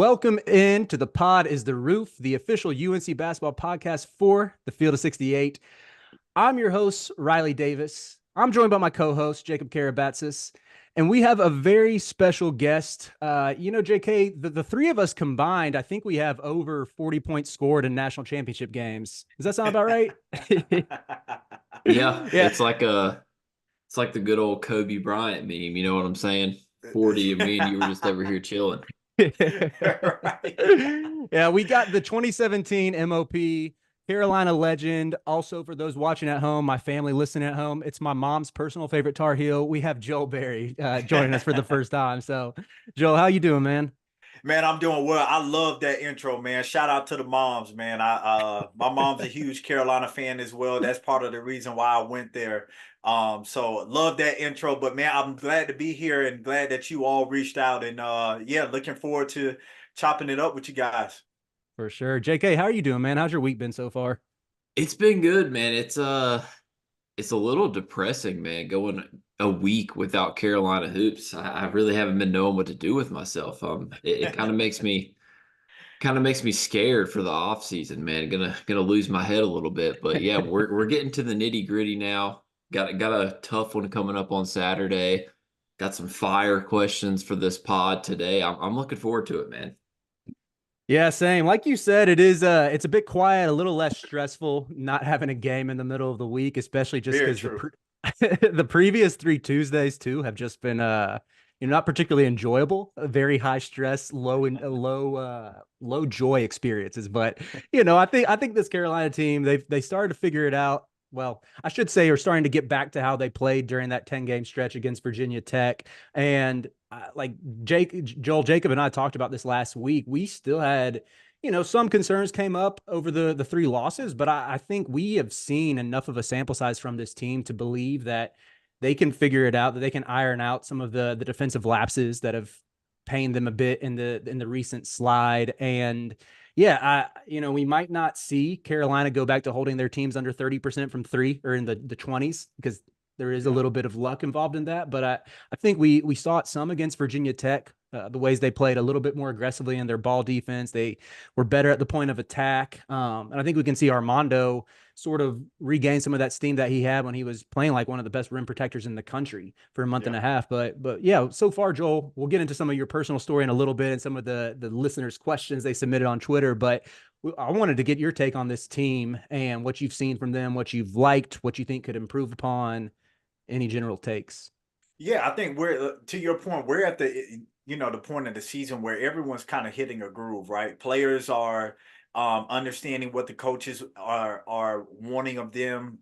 Welcome in to the Pod is the Roof, the official UNC basketball podcast for the Field of 68. I'm your host, Riley Davis. I'm joined by my co-host, Jacob Karabatsos, and we have a very special guest. JK, the three of us combined, I think we have over 40 points scored in national championship games. Does that sound about right? Yeah, Yeah. it's like the good old Kobe Bryant meme, you know what I'm saying? 40 and me and you were just over here chilling. Right. Yeah, we got the 2017 MOP Carolina legend. Also, for those watching at home, my family listening at home, it's my mom's personal favorite Tar Heel. We have Joel Berry joining us for the first time. So, Joel, how you doing, man? Man, I'm doing well. I love that intro, man. Shout out to the moms, man. I my mom's a huge Carolina fan as well. That's part of the reason why I went there. So love that intro. But man, I'm glad to be here and glad that you all reached out and yeah, looking forward to chopping it up with you guys. For sure. JK, how are you doing, man? How's your week been so far? It's been good, man. It's a little depressing, man, going a week without Carolina hoops. I really haven't been knowing what to do with myself. It kind of makes me scared for the off season, man. Gonna lose my head a little bit. But yeah, we're getting to the nitty-gritty now. Got a tough one coming up on Saturday. Got some fire questions for this pod today. I'm looking forward to it, man. Yeah, same. Like you said, it's a bit quiet, a little less stressful not having a game in the middle of the week, especially just Very because true. the previous three Tuesdays too have just been not particularly enjoyable, very high stress, low joy experiences. But I think this Carolina team, they started to figure it out. Well, I should say, are starting to get back to how they played during that 10-game stretch against Virginia Tech. And like Joel, Jacob, and I talked about this last week. We still had, some concerns came up over the three losses, but I think we have seen enough of a sample size from this team to believe that they can figure it out, that they can iron out some of the defensive lapses that have pained them a bit in the recent slide. And yeah, we might not see Carolina go back to holding their teams under 30% from three or in the 20s because there is a Yeah. little bit of luck involved in that. But I think we saw it some against Virginia Tech. The ways they played a little bit more aggressively in their ball defense. They were better at the point of attack. And I think we can see Armando sort of regain some of that steam that he had when he was playing like one of the best rim protectors in the country for a month and Yeah. a half. But yeah, so far, Joel, we'll get into some of your personal story in a little bit and some of the listeners' questions they submitted on Twitter. But I wanted to get your take on this team and what you've seen from them, what you've liked, what you think could improve upon. Any general takes? Yeah, I think we're to your point, we're at the point of the season where everyone's kind of hitting a groove, right? Players are understanding what the coaches are wanting of them.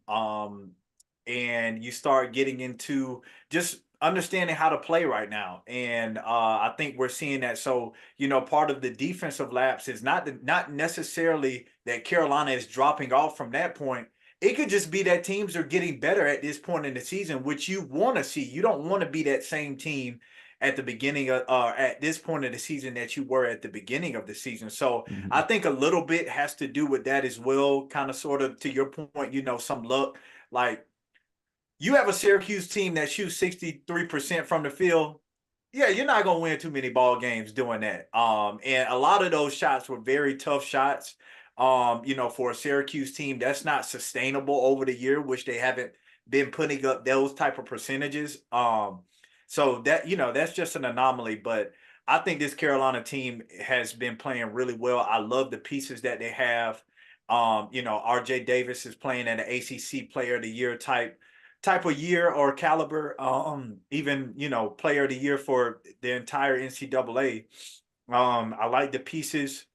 And you start getting into just understanding how to play right now. And I think we're seeing that. So, part of the defensive lapse is not necessarily that Carolina is dropping off from that point. It could just be that teams are getting better at this point in the season, which you want to see. You don't want to be that same team at the beginning of at this point of the season that you were at the beginning of the season. So I Mhm. think a little bit has to do with that as well. Kind of sort of to your point, some luck. Like you have a Syracuse team that shoots 63% from the field. Yeah, you're not gonna win too many ball games doing that. And a lot of those shots were very tough shots. For a Syracuse team, that's not sustainable over the year, which they haven't been putting up those type of percentages. So that's just an anomaly. But I think this Carolina team has been playing really well. I love the pieces that they have. RJ Davis is playing at an ACC Player of the Year type of year or caliber, even player of the year for the entire NCAA. I like the pieces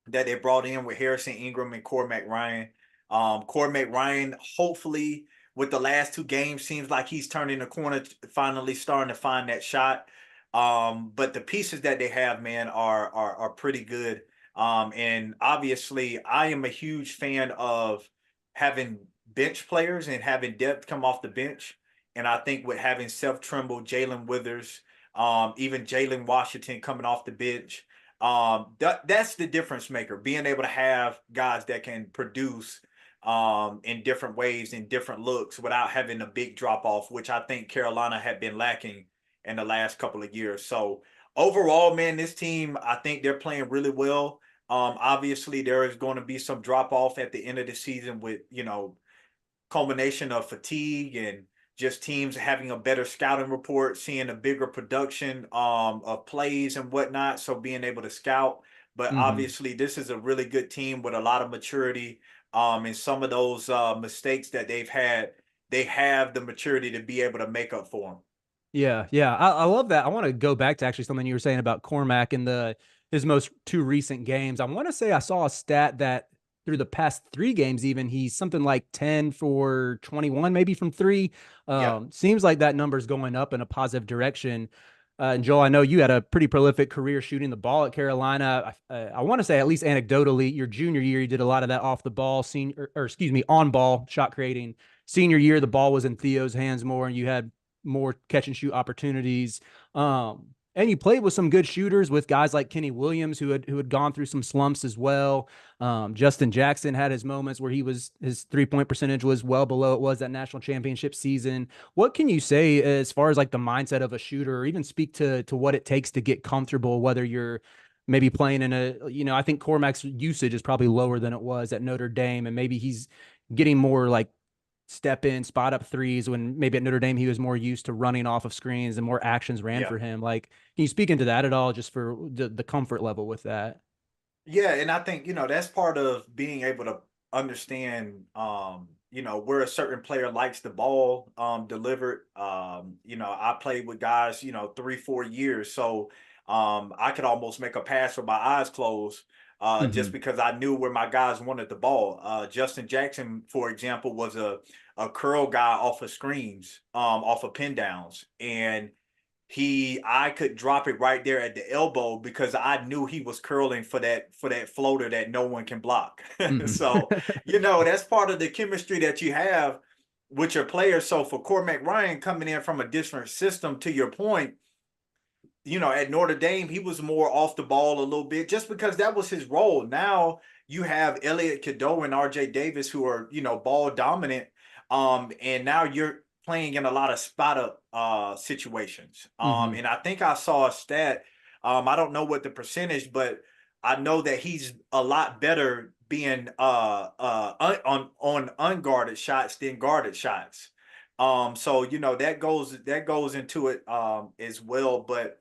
that they brought in with Harrison Ingram and Cormac Ryan. Cormac Ryan, hopefully, with the last two games, seems like he's turning the corner, finally starting to find that shot. But the pieces that they have, man, are pretty good. And obviously, I am a huge fan of having bench players and having depth come off the bench. And I think with having Seth Trimble, Jalen Withers, even Jalen Washington coming off the bench, that's the difference maker. Being able to have guys that can produce in different ways, in different looks, without having a big drop off, which I think Carolina had been lacking in the last couple of years. So overall, man, this team, I think they're playing really well. Obviously, there is going to be some drop off at the end of the season with, culmination of fatigue and just teams having a better scouting report, seeing a bigger production of plays and whatnot. So being able to scout. But Hmm. obviously, this is a really good team with a lot of maturity. And some of those mistakes that they've had, they have the maturity to be able to make up for them. Yeah, yeah, I love that. I want to go back to actually something you were saying about Cormac in the his most two recent games. I want to say I saw a stat that through the past three games, even he's something like 10 for 21, maybe from three. Yeah. Seems like that number's going up in a positive direction. And Joel, I know you had a pretty prolific career shooting the ball at Carolina. I want to say, at least anecdotally, your junior year, you did a lot of that off the ball, senior, or excuse me, on ball shot creating. Senior year, the ball was in Theo's hands more, and you had more catch and shoot opportunities. And you played with some good shooters with guys like Kenny Williams, who had gone through some slumps as well. Justin Jackson had his moments where his 3-point percentage was well below it was that national championship season. What can you say as far as like the mindset of a shooter, or even speak to what it takes to get comfortable, whether you're maybe playing in a, I think Cormac's usage is probably lower than it was at Notre Dame, and maybe he's getting more like step in, spot up threes when maybe at Notre Dame he was more used to running off of screens and more actions ran Yeah. for him. Like, can you speak into that at all, just for the comfort level with that? Yeah, and I think, that's part of being able to understand where a certain player likes the ball delivered. I played with guys, 3, 4 years. So I could almost make a pass with my eyes closed just Mm-hmm. because I knew where my guys wanted the ball. Justin Jackson, for example, was a curl guy off of screens, off of pin downs. And I could drop it right there at the elbow because I knew he was curling for that floater that no one can block. So, Mm-hmm. that's part of the chemistry that you have with your players. So for Cormac Ryan coming in from a different system, to your point, at Notre Dame, he was more off the ball a little bit just because that was his role. Now you have Elliot Cadeau and RJ Davis who are, ball dominant. And now you're playing in a lot of spot up situations. Mm-hmm. And I think I saw a stat. I don't know what the percentage, but I know that he's a lot better being on unguarded shots than guarded shots. So that goes into it as well. But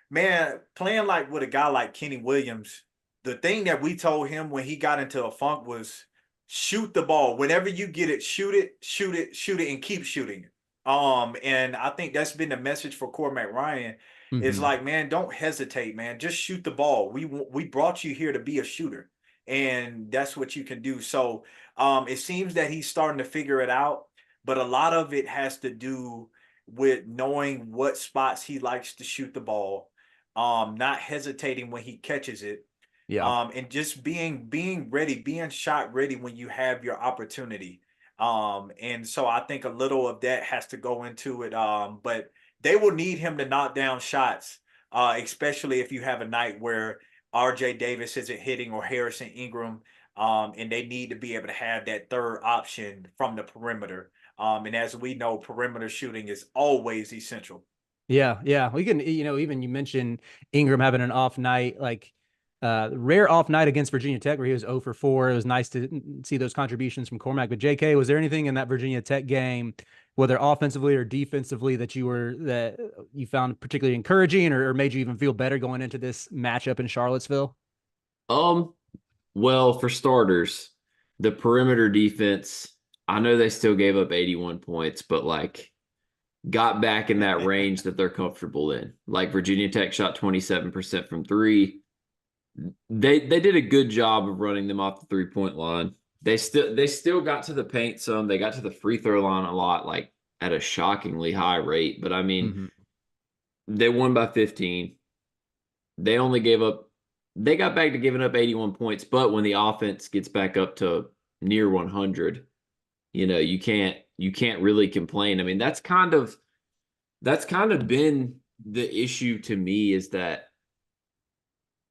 man, playing like with a guy like Kenny Williams, the thing that we told him when he got into a funk was shoot the ball. Whenever you get it, shoot it, shoot it, shoot it, and keep shooting it. And I think that's been the message for Cormac Ryan. Is Mm-hmm. like, man, don't hesitate, man. Just shoot the ball. We brought you here to be a shooter, and that's what you can do. So, it seems that he's starting to figure it out, but a lot of it has to do with knowing what spots he likes to shoot the ball, not hesitating when he catches it, Yeah. and just being ready, being shot ready when you have your opportunity. And so I think a little of that has to go into it. But they will need him to knock down shots, especially if you have a night where RJ Davis isn't hitting or Harrison Ingram. And they need to be able to have that third option from the perimeter. And as we know, perimeter shooting is always essential. Yeah, yeah. We can, even you mentioned Ingram having an off night, like rare off night against Virginia Tech where he was 0 for 4. It was nice to see those contributions from Cormac. But JK, was there anything in that Virginia Tech game, whether offensively or defensively, that you found particularly encouraging, or made you even feel better going into this matchup in Charlottesville? Um, well, for starters, the perimeter defense, I know they still gave up 81 points, but like got back in that range that they're comfortable in. Like Virginia Tech shot 27% from three. They did a good job of running them off the 3-point line. They still got to the paint some. They got to the free throw line a lot, like at a shockingly high rate. But I mean, Mm-hmm. they won by 15. They only gave up they got back to giving up 81 points, but when the offense gets back up to near 100, you can't really complain. I mean, that's kind of been the issue to me, is that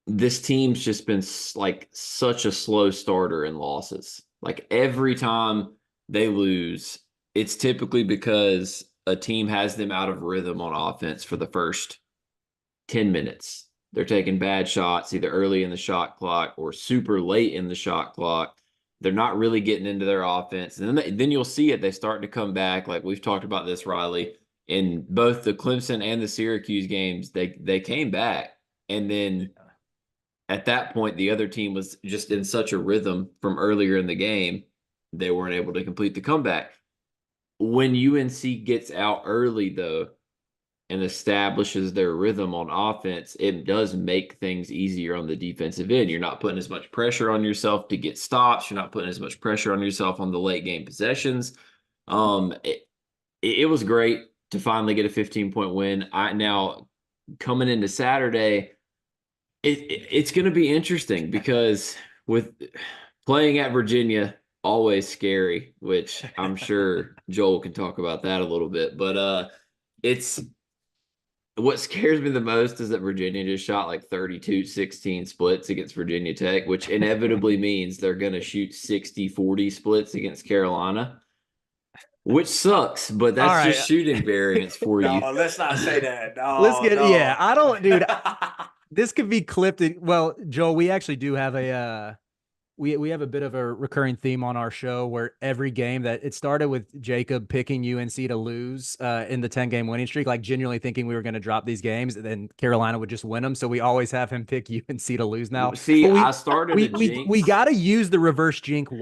this team's just been like such a slow starter in losses. Like every time they lose, it's typically because a team has them out of rhythm on offense for the first 10 minutes. They're taking bad shots either early in the shot clock or super late in the shot clock. They're not really getting into their offense. And then you'll see it. They start to come back. Like we've talked about this, Riley, in both the Clemson and the Syracuse games. They came back. And then at that point, the other team was just in such a rhythm from earlier in the game, they weren't able to complete the comeback. When UNC gets out early, though, and establishes their rhythm on offense, it does make things easier on the defensive end. You're not putting as much pressure on yourself to get stops. You're not putting as much pressure on yourself on the late game possessions. Um, it, it was great to finally get a 15-point win. Now coming into Saturday, it's going to be interesting because with playing at Virginia, always scary, which I'm sure Joel can talk about that a little bit. But it's what scares me the most is that Virginia just shot like 32-16 splits against Virginia Tech, which inevitably means they're going to shoot 60-40 splits against Carolina, which sucks, but All that's just right. shooting variance for No, you. let's not say that. Let's No, get, yeah, no. I don't, dude, this could be clipped. Well, Joel, we actually do have we have a bit of a recurring theme on our show where every game that it started with Jacob picking UNC to lose in the 10-game winning streak, like genuinely thinking we were going to drop these games and then Carolina would just win them. So we always have him pick UNC to lose now. See, But I started a we jinx. got to use the reverse jinx I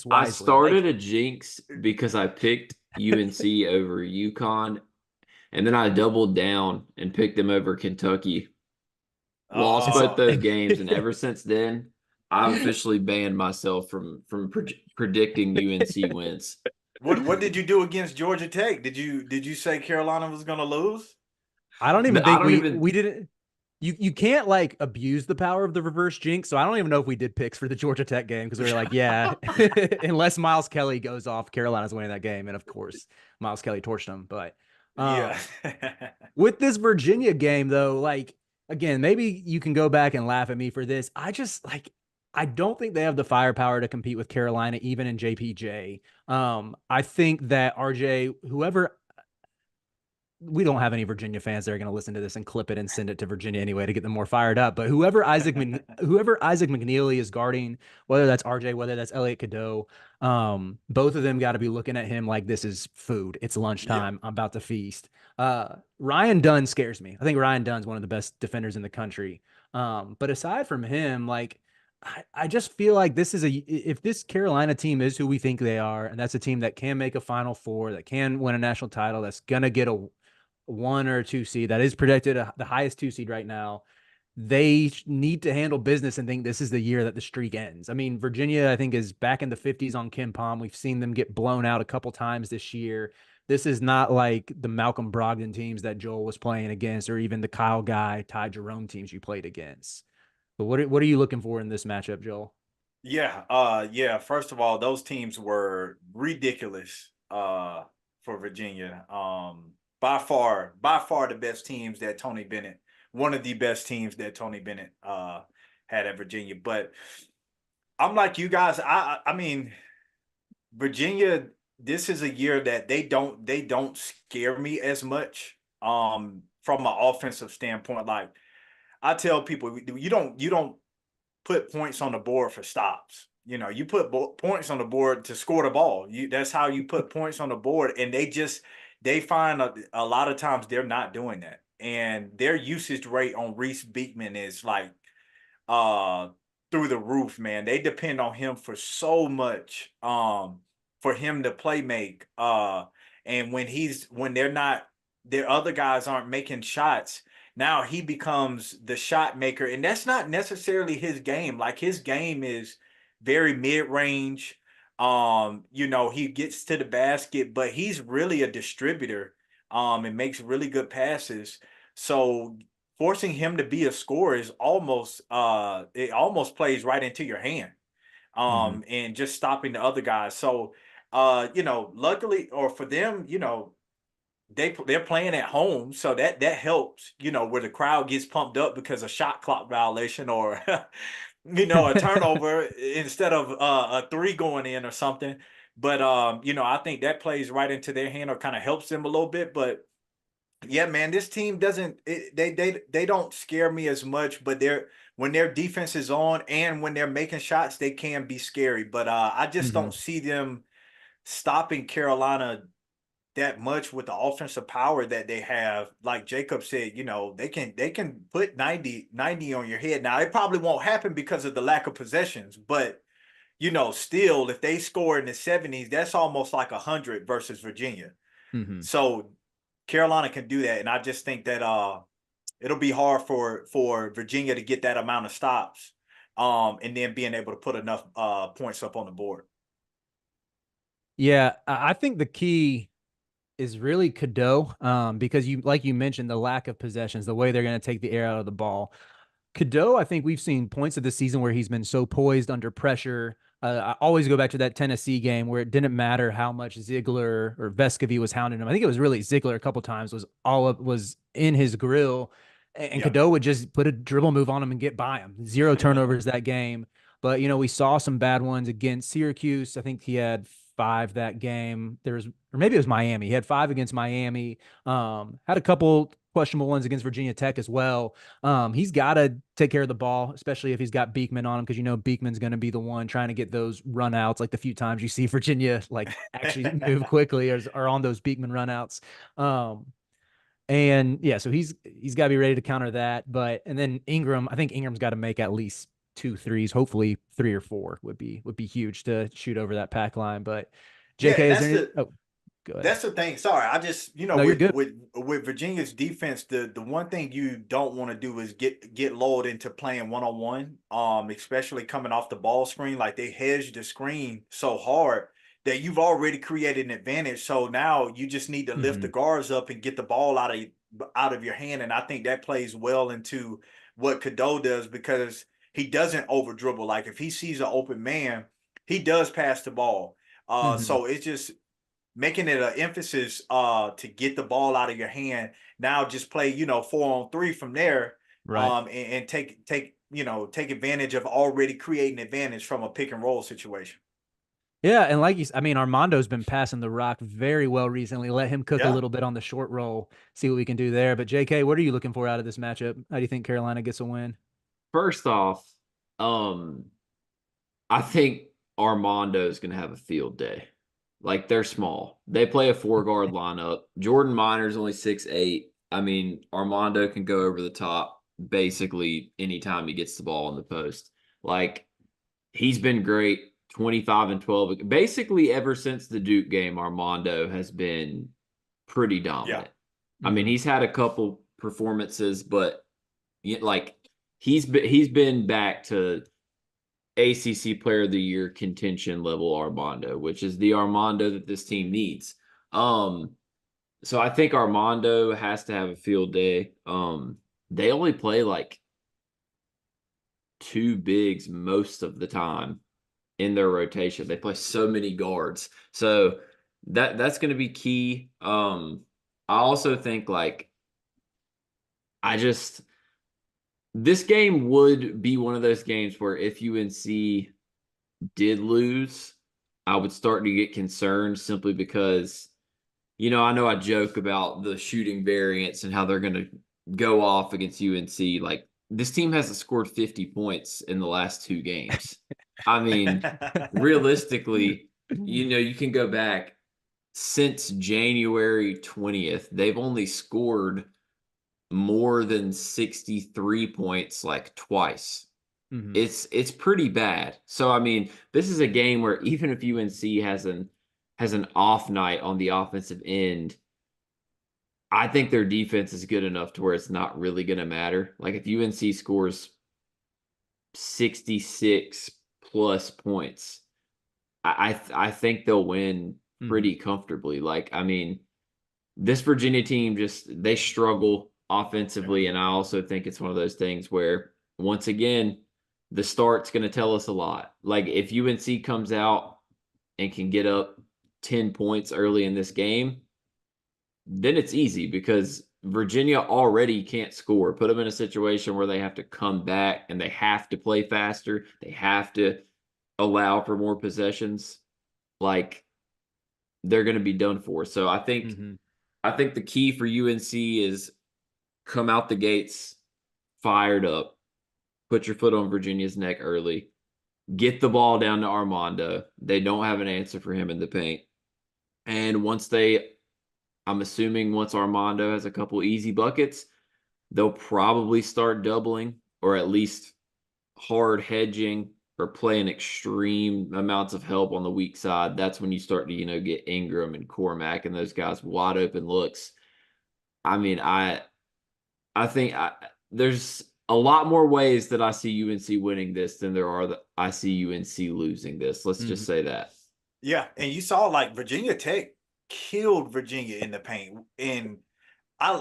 wisely. started Like, a jinx because I picked UNC over UConn, and then I doubled down and picked them over Kentucky. Lost both Uh-oh. those games, and ever since then, I've officially banned myself from predicting UNC wins. What did you do against Georgia Tech? Did you say Carolina was gonna lose? I don't even I think don't even. we didn't. You can't like abuse the power of the reverse jinx. So I don't even know if we did picks for the Georgia Tech game because we were like, yeah, unless Miles Kelly goes off, Carolina's winning that game, and of course Miles Kelly torched them. But Yeah. with this Virginia game though, like again, maybe you can go back and laugh at me for this. I just like I don't think they have the firepower to compete with Carolina even in JPJ. I think that RJ, whoever we don't have any Virginia fans that are going to listen to this and clip it and send it to Virginia anyway to get them more fired up. But whoever Isaac McNeely is guarding, whether that's RJ, whether that's Elliot Cadeau, both of them got to be looking at him like this is food. It's Yeah. lunchtime. I'm about to feast. Ryan Dunn scares me. I think Ryan Dunn's one of the best defenders in the country. But aside from him, like I just feel like this is if this Carolina team is who we think they are, and that's a team that can make a Final Four, that can win a national title, that's gonna get a 1 or 2 seed that is projected the highest 2 seed right now. They need to handle business and think this is the year that the streak ends. I mean, Virginia, I think, is back in the 50s on Ken Palm. We've seen them get blown out a couple times this year. This is not like the Malcolm Brogdon teams that Joel was playing against, or even the Kyle Guy, Ty Jerome teams you played against. But what are you looking for in this matchup, Joel? Yeah. First of all, those teams were ridiculous for Virginia. By far the best teams that Tony Bennett, one of the best teams that Tony Bennett had at Virginia. But I'm like you guys, I mean, Virginia, this is a year that they don't scare me as much from an offensive standpoint. Like I tell people, you don't put points on the board for stops. You put points on the board to score the ball. That's how you put points on the board. And they find a lot of times they're not doing that. And their usage rate on Reese Beekman is like uh through the roof, man. They depend on him for so much for him to play make. And when they're not, their other guys aren't making shots, now he becomes the shot maker, and that's not necessarily his game. Like his game is very mid-range. He gets to the basket, but he's really a distributor and makes really good passes. So forcing him to be a scorer is almost it almost plays right into your hand. Mm-hmm. And just stopping the other guys. So luckily or for them, they're playing at home, so that helps, where the crowd gets pumped up because of shot clock violation or a turnover instead of a three going in or something. But I think that plays right into their hand or kind of helps them a little bit. But Yeah, man, this team doesn't they don't scare me as much, but when their defense is on and when they're making shots, they can be scary. But I just Mm-hmm. don't see them stopping Carolina that much with the offensive power that they have. Like Jacob said, they can put 90 on your head. Now, it probably won't happen because of the lack of possessions, but still, if they score in the 70s, that's almost like 100 versus Virginia. Mm-hmm. So Carolina can do that, and I just think that it'll be hard for Virginia to get that amount of stops, and then being able to put enough points up on the board. Yeah, I think the key is really Cadeau, because like you mentioned, the lack of possessions, the way they're going to take the air out of the ball. Cadeau, I think we've seen points of the season where he's been so poised under pressure. I always go back to that Tennessee game where it didn't matter how much Ziegler or Vescovy was hounding him. I think it was really Ziegler a couple times was in his grill, and Yeah. Cadeau would just put a dribble move on him and get by him. Zero turnovers that game. But we saw some bad ones against Syracuse. I think he had 5 that game. Or maybe it was Miami. He had 5 against Miami. Had a couple questionable ones against Virginia Tech as well. He's got to take care of the ball, especially if he's got Beekman on him, because Beekman's going to be the one trying to get those runouts. Like the few times you see Virginia actually move quickly or on those Beekman runouts. And yeah, so he's got to be ready to counter that. And then Ingram, I think Ingram's got to make at least 2 threes, hopefully 3 or 4 would be huge to shoot over that pack line. But Yeah, and JK, is there any? Oh, go ahead. that's the thing. Sorry, I just No, you're good. with Virginia's defense, the one thing you don't want to do is get lulled into playing 1-on-1. Especially coming off the ball screen, like they hedge the screen so hard that you've already created an advantage. So now you just need to lift Mm-hmm. the guards up and get the ball out of your hand. And I think that plays well into what Cadeau does, because he doesn't over dribble. Like if he sees an open man, he does pass the ball. Mm-hmm. So it's just making it an emphasis to get the ball out of your hand. Now just play 4-on-3 from there, Right. and take advantage of already creating advantage from a pick and roll situation. Yeah, and I mean, Armando's been passing the rock very well recently. Let him cook a Yeah. little bit on the short roll, see what we can do there. But JK, what are you looking for out of this matchup? How do you think Carolina gets a win? First off, um, I think Armando is going to have a field day. Like they're small. They play a 4 guard lineup. Jordan Minor's only 6'8". I mean, Armando can go over the top basically anytime he gets the ball in the post. Like he's been great, 25 and 12. Basically ever since the Duke game, Armando has been pretty Yeah. dominant. I mean, Mm-hmm. he's had a couple performances, but like he's been back to ACC Player of the Year contention level Armando, which is the Armando that this team needs. So I think Armando has to have a field day. They only play like 2 bigs most of the time in their rotation. They play so many guards. So that's going to be key. I also think like I just this game would be one of those games where if UNC did lose, I would start to get concerned simply because, I know I joke about the shooting variance and how they're going to go off against UNC. Like, this team hasn't scored 50 points in the last 2 games. I mean, realistically, you can go back since January 20th, they've only scored more than 63 points like twice. Mm-hmm. It's pretty bad. So I mean, this is a game where even if UNC has an off night on the offensive end, I think their defense is good enough to where it's not really going to matter. Like if UNC scores 66 plus points, I think they'll win Mm-hmm. pretty comfortably. Like I mean, this Virginia team they struggle offensively, and I also think it's one of those things where once again the start's going to tell us a lot. Like if UNC comes out and can get up 10 points early in this game, then it's easy because Virginia already can't score. Put them in a situation where they have to come back and they have to play faster. They have to allow for more possessions. Like they're going to be done for. So I think Mm-hmm. I think the key for UNC is come out the gates fired up, put your foot on Virginia's neck early, get the ball down to Armando. They don't have an answer for him in the paint. And I'm assuming once Armando has a couple easy buckets, they'll probably start doubling or at least hard hedging or playing extreme amounts of help on the weak side. That's when you start to, get Ingram and Cormac and those guys wide open looks. I mean, I think there's a lot more ways that I see UNC winning this than there are that I see UNC losing this. Let's just say that. Yeah, and you saw like Virginia Tech killed Virginia in the paint, and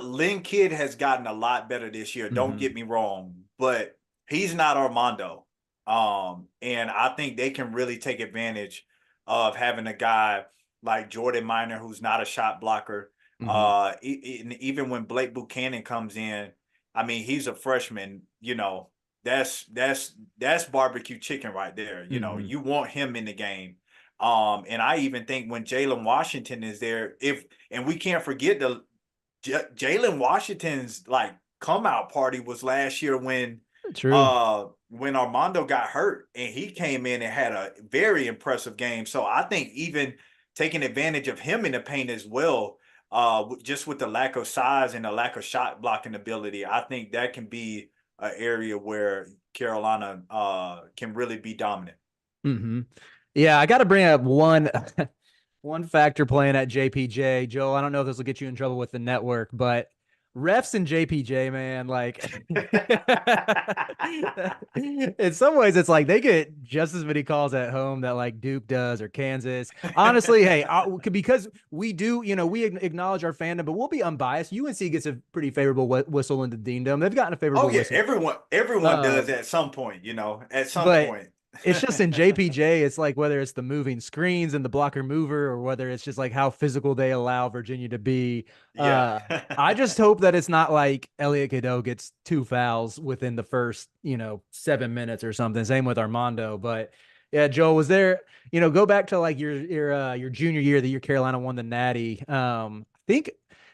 Lynn Kidd has gotten a lot better this year. Don't get me wrong, but he's not Armando. And I think they can really take advantage of having a guy like Jordan Minor, who's not a shot blocker. Even when Blake Buchanan comes in, I mean, he's a freshman, that's barbecue chicken right there. You want him in the game. And I even think when Jalen Washington is there, and we can't forget Jalen Washington's like come out party was last year when Armando got hurt and he came in and had a very impressive game. So I think even taking advantage of him in the paint as well, just with the lack of size and the lack of shot blocking ability, I think that can be an area where Carolina can really be dominant. Yeah, I got to bring up one factor playing at JPJ. Joe, I don't know if this will get you in trouble with the network, but refs in JPJ, man, like in some ways it's like they get just as many calls at home that like Duke does or Kansas. Honestly, hey, because we do, we acknowledge our fandom, but we'll be unbiased. UNC gets a pretty favorable whistle in the Dean Dome. They've gotten a favorable whistle. Everyone does at some point, at some point. It's just in JPJ, it's like whether it's the moving screens and the blocker mover or whether it's just like how physical they allow Virginia to be. I just hope that it's not like Elliot Cadeau gets 2 fouls within the first, 7 minutes or something. Same with Armando. But yeah, Joel, was there, go back to like your junior year, the year Carolina won the Natty. I think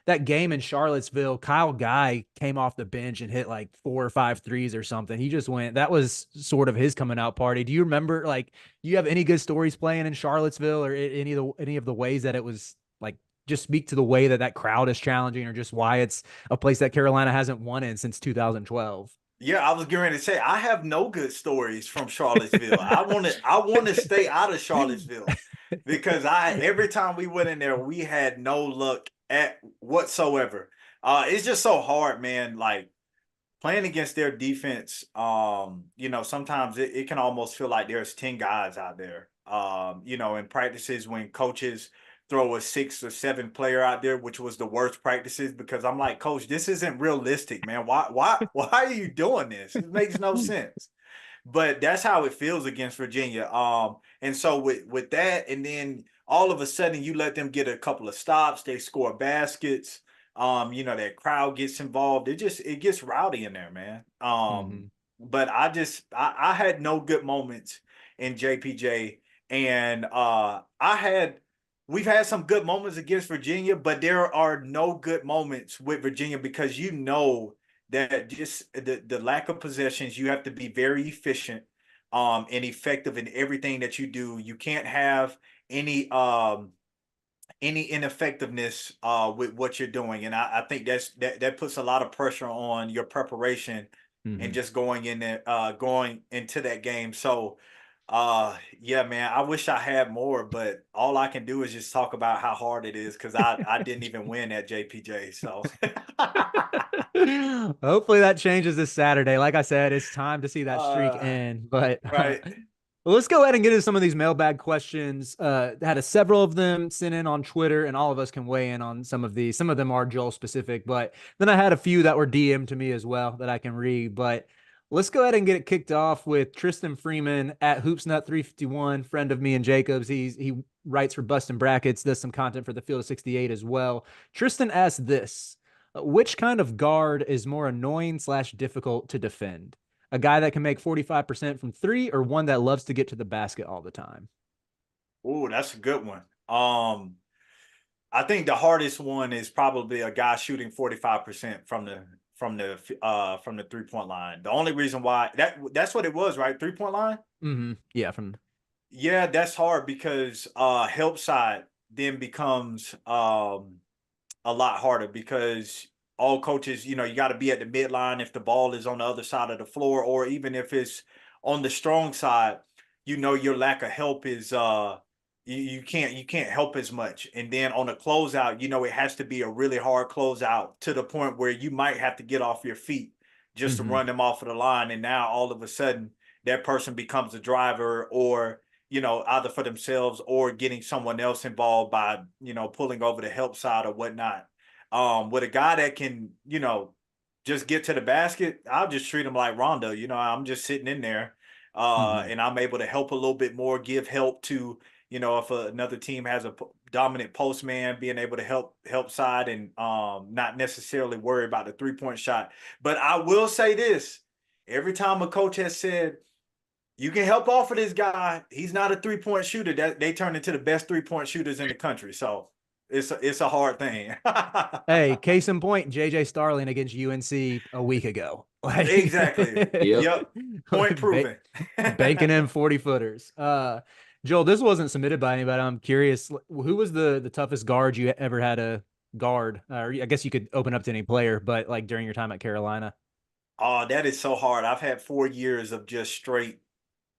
that game in Charlottesville, Kyle Guy came off the bench and hit like 4 or 5 threes or something. He just went, that was sort of his coming out party. Do you remember, like, do you have any good stories playing in Charlottesville or any of the ways that it was like, just speak to the way that crowd is challenging or just why it's a place that Carolina hasn't won in since 2012? Yeah, I was getting ready to say I have no good stories from Charlottesville. I want to stay out of Charlottesville because every time we went in there, we had no luck at whatsoever. It's just so hard, man. Like playing against their defense, sometimes it can almost feel like there's 10 guys out there. In practices when coaches throw a 6 or 7 player out there, which was the worst practices because I'm like, Coach, this isn't realistic, man. Why are you doing this? It makes no sense. But that's how it feels against Virginia. And so with that, and then all of a sudden you let them get a couple of stops, they score baskets. That crowd gets involved. It gets rowdy in there, man. But I had no good moments in JPJ, and we've had some good moments against Virginia, but there are no good moments with Virginia because that just the lack of possessions, you have to be very efficient and effective in everything that you do. You can't have any ineffectiveness with what you're doing. And I think that puts a lot of pressure on your preparation and just going into that game. So yeah, man, I wish I had more, but all I can do is just talk about how hard it is because I didn't even win at JPJ. So hopefully that changes this Saturday. Like I said, it's time to see that streak end. But right. Well, let's go ahead and get into some of these mailbag questions. Had several of them sent in on Twitter, and all of us can weigh in on some of these. Some of them are Joel specific, but then I had a few that were DM'd to me as well that I can read. But let's go ahead and get it kicked off with Tristan Freeman at HoopsNut351, friend of me and Jacob's. He writes for Bustin' Brackets, does some content for the Field of 68 as well. Tristan asks this: which kind of guard is more annoying/difficult to defend? A guy that can make 45% from 3 or one that loves to get to the basket all the time? Oh, that's a good one. I think the hardest one is probably a guy shooting 45% from the 3-point line. The only reason why that's what it was, right? 3-point line? Yeah, from Yeah, that's hard because help side then becomes a lot harder because all coaches, you got to be at the midline if the ball is on the other side of the floor, or even if it's on the strong side, your lack of help is you can't help as much. And then on a closeout, it has to be a really hard closeout to the point where you might have to get off your feet just to Mhm. run them off of the line. And now all of a sudden that person becomes a driver, or either for themselves or getting someone else involved by, pulling over the help side or whatnot. With a guy that can, just get to the basket, I'll just treat him like Rondo. I'm just sitting in there, Mhm. and I'm able to help a little bit more, give help to, if another team has a dominant post man, being able to help side, and not necessarily worry about the 3-point shot. But I will say this: every time a coach has said, you can help off of this guy, he's not a 3-point shooter, that they turn into the best 3-point shooters in the country. So it's a hard thing. Hey, case in point, JJ Starling against UNC a week ago. Like Exactly. Yep. Yep. Point ba- proven. banking in 40 footers. Joel, this wasn't submitted by anybody. I'm curious, who was the toughest guard you ever had to guard? Or I guess you could open up to any player, but like during your time at Carolina. Oh, that is so hard. I've had 4 years of just straight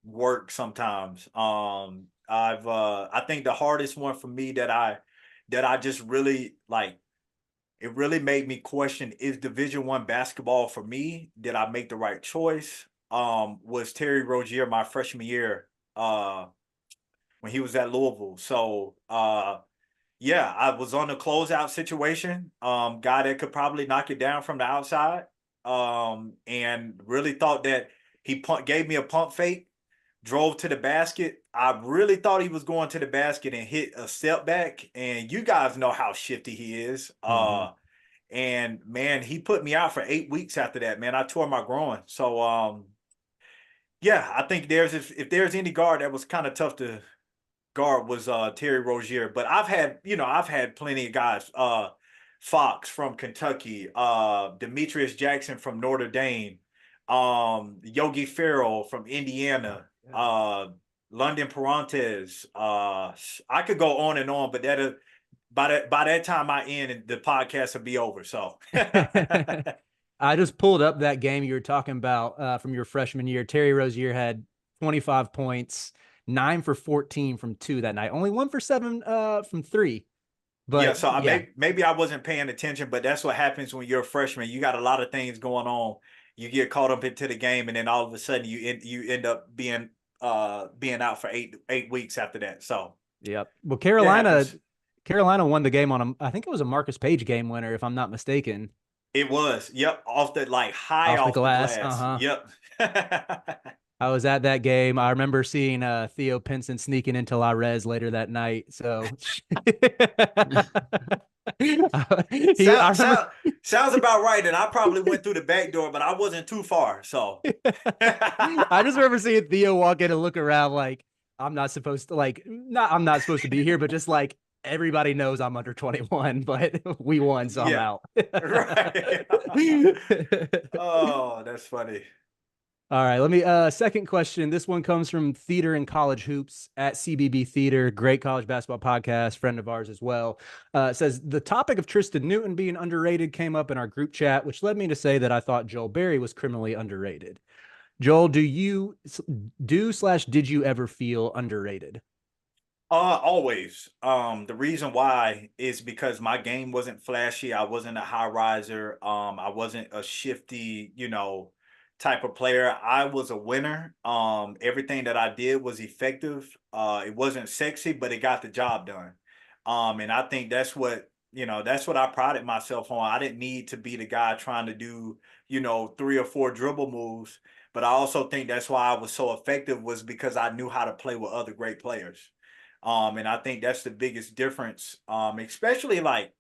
work sometimes. I think the hardest one for me that I just really like, it really made me question, is Division 1 basketball for me? Did I make the right choice? Was Terry Rozier my freshman year, when he was at Louisville. So yeah, I was on a closeout situation. Guy that could probably knock it down from the outside. And really thought that gave me a pump fake, drove to the basket. I really thought he was going to the basket and hit a step back. And you guys know how shifty he is. Mhm. And man, he put me out for 8 weeks after that. Man, I tore my groin. So yeah, I think if there's any guard that was kind of tough to guard, was Terry Rozier. But I've had plenty of guys. Fox from Kentucky, Demetrius Jackson from Notre Dame, Yogi Ferrell from Indiana, Yeah. uh, London Perrantes. I could go on and on, but by that time I end, the podcast will be over. So I just pulled up that game you were talking about from your freshman year. Terry Rozier had 25 points, 9 for 14 from two that night, only 1 for 7 from three. yeah, But so I yeah, maybe I wasn't paying attention, but that's what happens when you're a freshman. You got a lot of things going on. You get caught up into the game, and then all of a sudden you end up being out for eight weeks after that. So yep. Well, it Carolina, happens. Carolina won the game on I think it was a Marcus Page game winner, if I'm not mistaken, It was. Yep, off the like high off the off the glass. glass. Uh-huh. Yep. I was at that game. I remember seeing Theo Pinson sneaking into La Res later that night. So I Sound, remember sound, sounds about right. And I probably went through the back door, but I wasn't too far. So I just remember seeing Theo walk in and look around like I'm not supposed to I'm not supposed to be here, but just like everybody knows I'm under 21, but we won, so I'm yeah. out. Right. Oh, that's funny. All right, let me second question. This one comes from Theater and College Hoops at CBB Theater, great college basketball podcast, friend of ours as well. It says the topic of Tristan Newton being underrated came up in our group chat, which led me to say that I thought Joel Berry was criminally underrated. Joel, did you ever feel underrated? Always. The reason why is because my game wasn't flashy. I wasn't a high riser. I wasn't a shifty, type of player. I was a winner. Everything that I did was effective. It wasn't sexy, but it got the job done. And I think that's what I prided myself on. I didn't need to be the guy trying to do, 3 or 4 dribble moves. But I also think that's why I was so effective, was because I knew how to play with other great players. And I think that's the biggest difference. Especially like,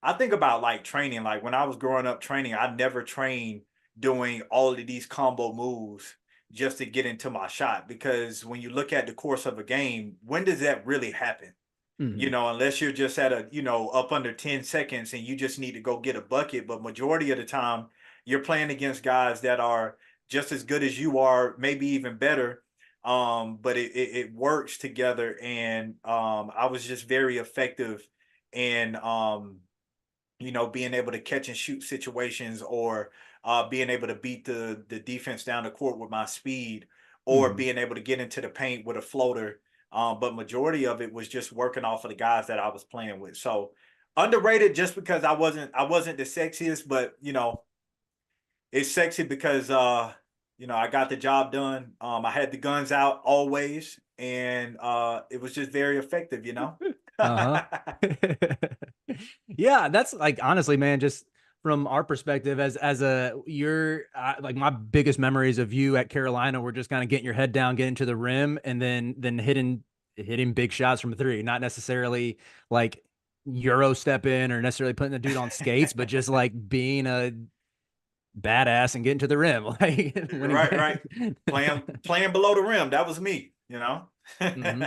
I think about like training. Like when I was growing up training, I never trained doing all of these combo moves just to get into my shot. Because when you look at the course of a game, when does that really happen? You Mhm. know, unless you're just at a, up under 10 seconds and you just need to go get a bucket. But majority of the time, you're playing against guys that are just as good as you are, maybe even better. But it works together. And I was just very effective in being able to catch and shoot situations, or being able to beat the defense down the court with my speed, or Mhm. being able to get into the paint with a floater. But majority of it was just working off of the guys that I was playing with. So underrated just because I wasn't the sexiest, but it's sexy because I got the job done. I had the guns out always, and it was just very effective. Uh-huh. Yeah, that's like honestly, man, just from our perspective as a you're like my biggest memories of you at Carolina were just kind of getting your head down, getting to the rim, and then hitting big shots from three, not necessarily like Euro step in or necessarily putting the dude on skates, but just like being a badass and getting to the rim, like winning Right, right. games. Playing below the rim. That was me. Hmm.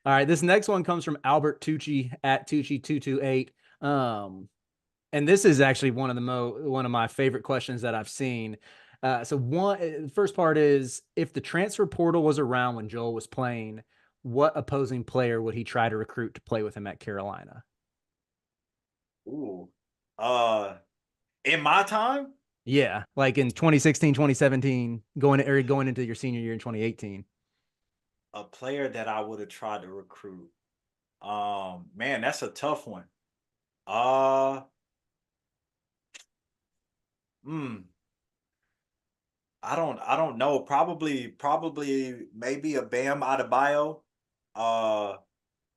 All right, this next one comes from Albert Tucci at Tucci228. And this is actually one of my favorite questions that I've seen. The first part is, if the transfer portal was around when Joel was playing, what opposing player would he try to recruit to play with him at Carolina? Ooh. Uh in my time, Yeah, like in 2016, 2017, going into your senior year in 2018. a player that I would have tried to recruit. Man, that's a tough one. Uh hmm. I don't know. Probably maybe a Bam Adebayo, uh,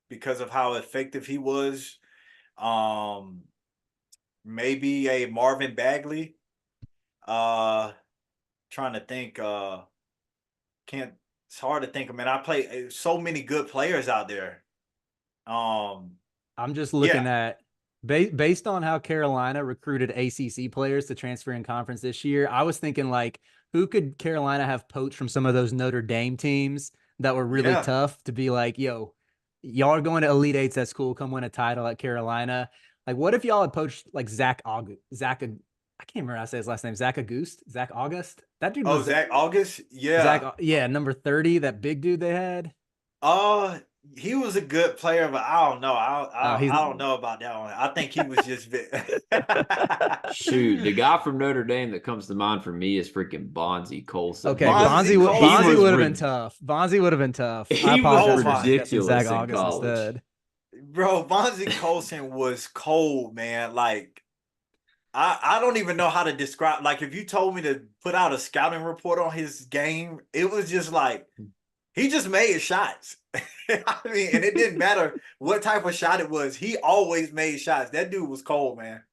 because of how effective he was. Um, Maybe a Marvin Bagley. Uh, Trying to think. Can't. It's hard to think. I mean, I play so many good players out there. Um, I'm just yeah, looking at based on how Carolina recruited ACC players to transfer in conference this year. I was thinking like, who could Carolina have poached from some of those Notre Dame teams that were really yeah. tough to be like, yo, y'all are going to Elite Eights at school, come win a title at Carolina. Like, what if y'all had poached like Zach? I can't remember how to say his last name. Zach August. That dude Oh, was Zach August. Zach. Yeah. Yeah, number 30. That big dude they had. Uh, he was a good player, but I don't know. He's I don't know about that one. I think he was just. Shoot, the guy from Notre Dame that comes to mind for me is freaking Bonzi Colson. Okay, Bonzi He Bonzi was Colson. would have been tough. Bonzi would have been tough. I he was apologize Oh for my, suggesting Zach ridiculous in August college. instead. bro, Bonzi Colson was cold, man. Like I don't even know how to describe. Like if you told me to put out a scouting report on his game, it was just like he just made shots. I mean, and it didn't matter what type of shot it was. He always made shots. That dude was cold, man.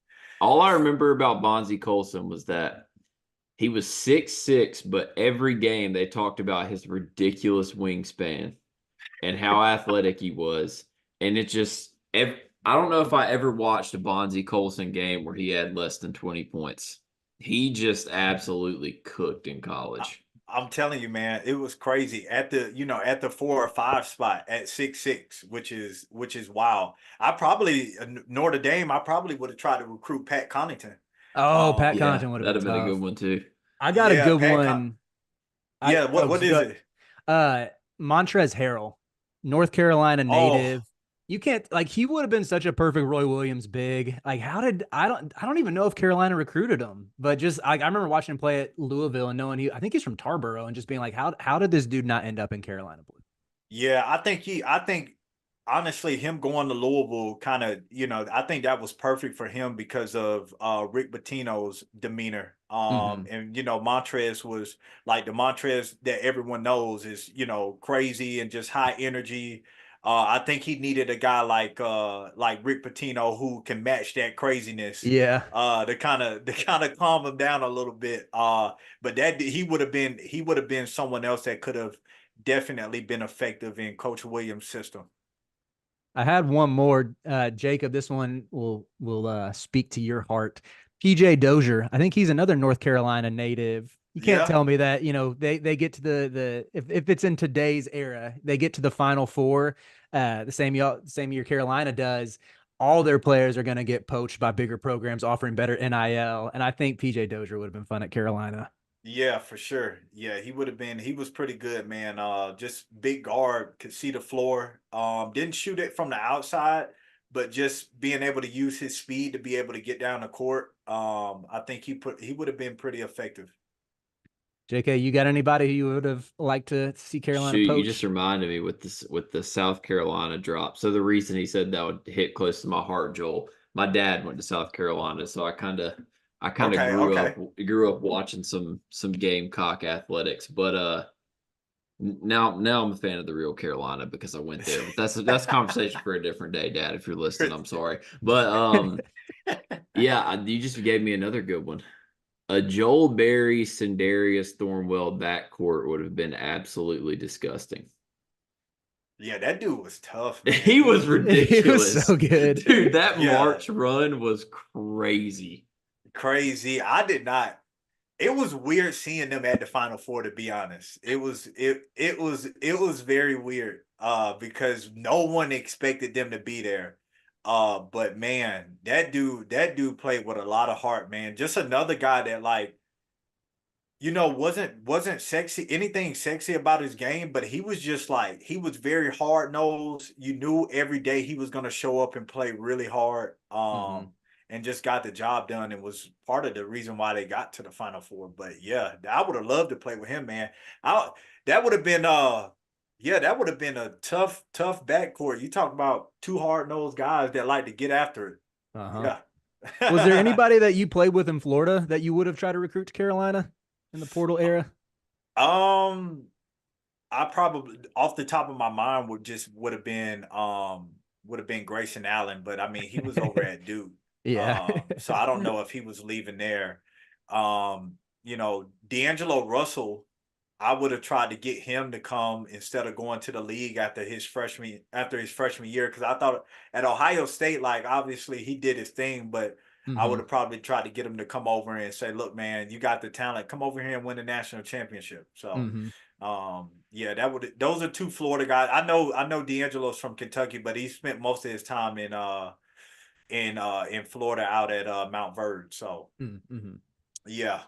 All I remember about Bonzi Colson was that he was 6'6", but every game they talked about his ridiculous wingspan and how athletic he was. And it just, I don't know if I ever watched a Bonzi Colson game where he had less than 20 points. He just absolutely cooked in I, college. I'm telling you, man, it was crazy at the 4 or 5 spot at 6'6", which is wild. I probably Notre Dame. I probably would have tried to recruit Pat Connaughton. Oh, Pat Um, Yeah, Connaughton would have been that'd have been a good tough. one too. I got a yeah, good one. I Yeah, what is good. it? Uh, Montrezl Harrell, North Carolina Oh, native. You can't like he would have been such a perfect Roy Williams big. Like how did I don't even know if Carolina recruited him, but just I remember watching him play at Louisville and knowing I think he's from Tarboro and just being like how did this dude not end up in Carolina blue? yeah. I think honestly, him going to Louisville kind of, I think that was perfect for him because of Rick Pitino's demeanor. Mm-hmm. And Montrez was like the Montrez that everyone knows is, crazy and just high energy. I think he needed a guy like Rick Pitino who can match that craziness. Yeah. To kind of calm him down a little bit. But that he would have been someone else that could have definitely been effective in Coach Williams' system. I had one more, Jacob. This one will speak to your heart. PJ Dozier. I think he's another North Carolina native. You can't Yeah. tell me that, they get to the if it's in today's era, they get to the Final Four, the same year Carolina does. All their players are going to get poached by bigger programs offering better NIL, and I think PJ Dozier would have been fun at Carolina. Yeah, for sure. Yeah, he would have been. He was pretty good, man. Just big guard, could see the floor. Didn't shoot it from the outside, but just being able to use his speed to be able to get down the court. I think he would have been pretty effective. JK, you got anybody who you would have liked to see Carolina Shoot, you just poach? reminded me with this with the South Carolina drop. So the reason he said that would hit close to my heart, Joel. My dad went to South Carolina, so I kind of Okay, okay. grew up watching some Gamecock athletics. But now I'm a fan of the real Carolina because I went there. But that's a conversation for a different day, Dad. If you're listening, I'm sorry. But yeah, you just gave me another good one. A Joel Berry, Sindarius Thornwell backcourt would have been absolutely disgusting. Yeah, that dude was tough, man. He was It was ridiculous. so good. Dude, that Yeah, March run was crazy. crazy. I did not. It was weird seeing them at the Final Four, to be honest. It was very weird. Because no one expected them to be there. But man, that dude played with a lot of heart, man. Just another guy that like wasn't sexy anything sexy about his game, but he was just like he was very hard nosed. You knew every day he was gonna show up and play really hard. Mhm. And just got the job done and was part of the reason why they got to the Final Four. But yeah, I would have loved to play with him, man. I that would have been yeah, that would have been a tough backcourt. You talk about two hard nosed guys that like to get after it. Uh-huh. Was there Yeah. anybody that you played with in Florida that you would have tried to recruit to Carolina in the portal era? um I probably off the top of my mind would have been Grayson Allen, but I mean he was over at Duke. Yeah. So I don't know if he was leaving there. D'Angelo Russell, I would have tried to get him to come instead of going to the league after his freshman year, because I thought at Ohio State, like obviously he did his thing, but I would Hmm. have probably tried to get him to come over and say, "Look, man, you got the talent. Come over here and win the national championship." So, Hmm. yeah, those are two Florida guys. I know D'Angelo's from Kentucky, but he spent most of his time in Florida out at Mount Vernon. So, Hmm. yeah.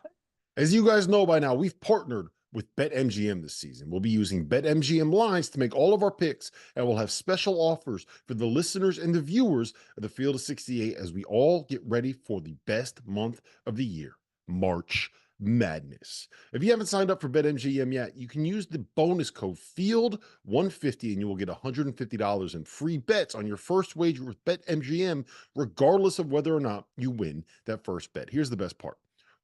As you guys know by now, we've partnered with BetMGM this season. We'll be using BetMGM lines to make all of our picks, and we'll have special offers for the listeners and the viewers of the Field of 68 as we all get ready for the best month of the year, March Madness. If you haven't signed up for BetMGM yet, you can use the bonus code FIELD150 and you will get $150 in free bets on your first wager with BetMGM, regardless of whether or not you win that first bet. Here's the best part.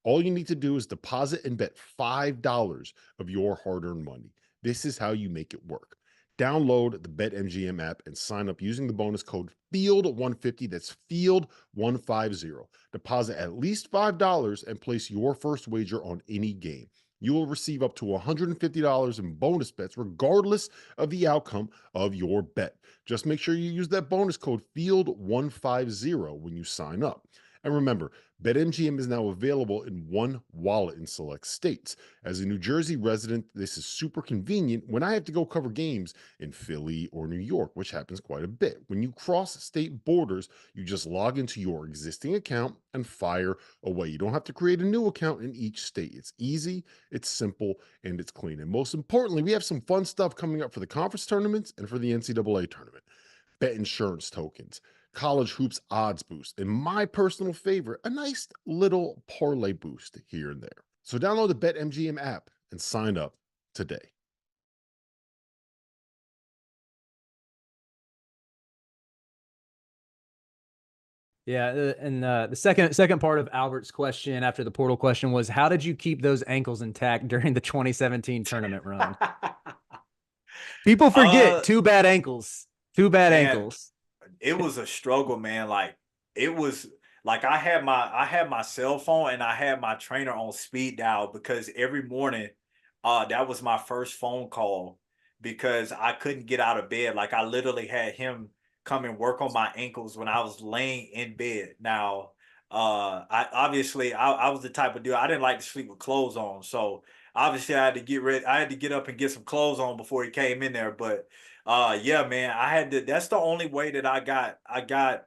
All you need to do is deposit and bet $5 of your hard earned money. This is how you make it work. Download the BetMGM app and sign up using the bonus code FIELD150. That's FIELD150. Deposit at least $5 and place your first wager on any game. You will receive up to $150 in bonus bets, regardless of the outcome of your bet. Just make sure you use that bonus code FIELD150 when you sign up. And remember, BetMGM is now available in one wallet in select states. As a New Jersey resident, this is super convenient when I have to go cover games in Philly or New York, which happens quite a bit. When you cross state borders, you just log into your existing account and fire away. You don't have to create a new account in each state. It's easy, it's simple, and it's clean. And most importantly, we have some fun stuff coming up for the conference tournaments and for the NCAA tournament. Bet insurance tokens, college hoops odds boost, and my personal favorite, a nice little parlay boost here and there. So download the BetMGM app and sign up today. Yeah, and the second part of Albert's question after the portal question was, how did you keep those ankles intact during the 2017 tournament run? People forget uh, two bad ankles. Two bad man, ankles. it was a struggle, man. Like it was like I had my cell phone and I had my trainer on speed dial because every morning that was my first phone call because I couldn't get out of bed. Like I literally had him come and work on my ankles when I was laying in bed. Now, I was the type of dude, I didn't like to sleep with clothes on. So obviously I had to get ready. I had to get up and get some clothes on before he came in there. But yeah, man, I had to, that's the only way that I got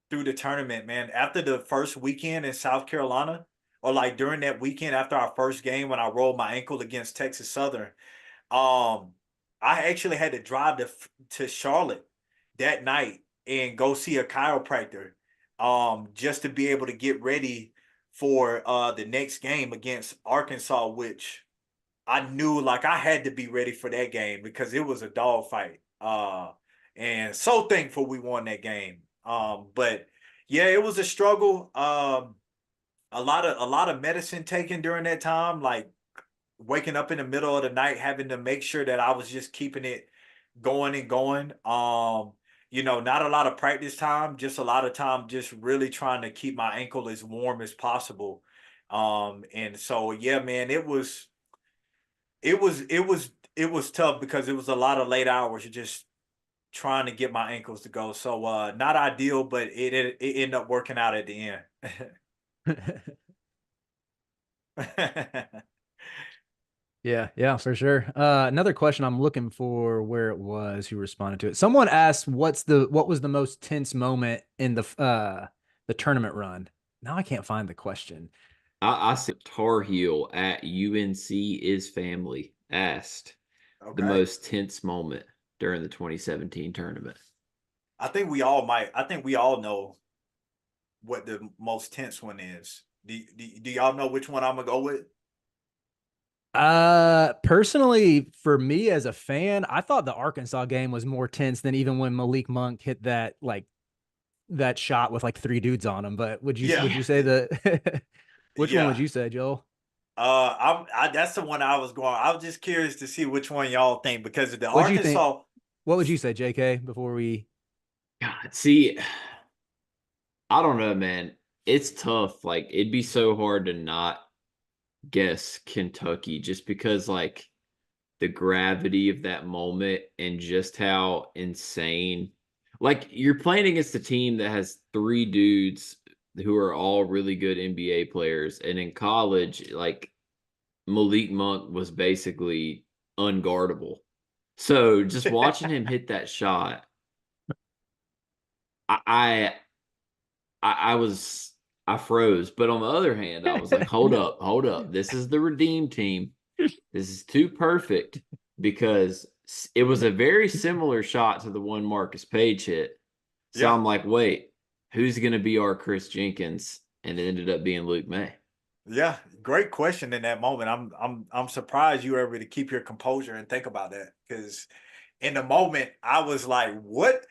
through the tournament, man. After the first weekend in South Carolina, or like during that weekend after our first game when I rolled my ankle against Texas Southern, um, I actually had to drive to Charlotte that night and go see a chiropractor, just to be able to get ready for the next game against Arkansas, which I knew like I had to be ready for that game because it was a dog fight. And so thankful we won that game. But yeah, it was a struggle. A lot of medicine taken during that time, like waking up in the middle of the night, having to make sure that I was just keeping it going and going. Not a lot of practice time, just a lot of time just really trying to keep my ankle as warm as possible. And so yeah, man, it was tough because it was a lot of late hours just trying to get my ankles to go. So not ideal, but it ended up working out at the end. Yeah, for sure. Another question I'm looking for where it was who responded to it. Someone asked what was the most tense moment in the tournament run? Now I can't find the question. I said Tar Heel at UNC is family asked the Okay. most tense moment during the 2017 tournament. I think we all know what the most tense one is. Do y'all know which one I'm gonna go with? Personally, for me as a fan, I thought the Arkansas game was more tense than even when Malik Monk hit that shot with like three dudes on him. But would you Yeah. would you say the which one would Yeah. you say, Joel? That's the one I was going. I was just curious to see which one y'all think because the What do you think? Arkansas. What would you say, JK, before we God, see, I don't know, man. It's tough. Like, it'd be so hard to not guess Kentucky just because, like, the gravity of that moment and just how insane. Like, you're playing against a team that has three dudes who are all really good NBA players. And in college, like, Malik Monk was basically unguardable. So just watching him hit that shot, I I froze. But on the other hand, I was like, hold up. This is the redeem team. This is too perfect because it was a very similar shot to the one Marcus Page hit. So Yeah. I'm like, wait, who's going to be our Chris Jenkins? And it ended up being Luke May. Yeah, great question in that moment. I'm surprised you were able to keep your composure and think about that because in the moment I was like, what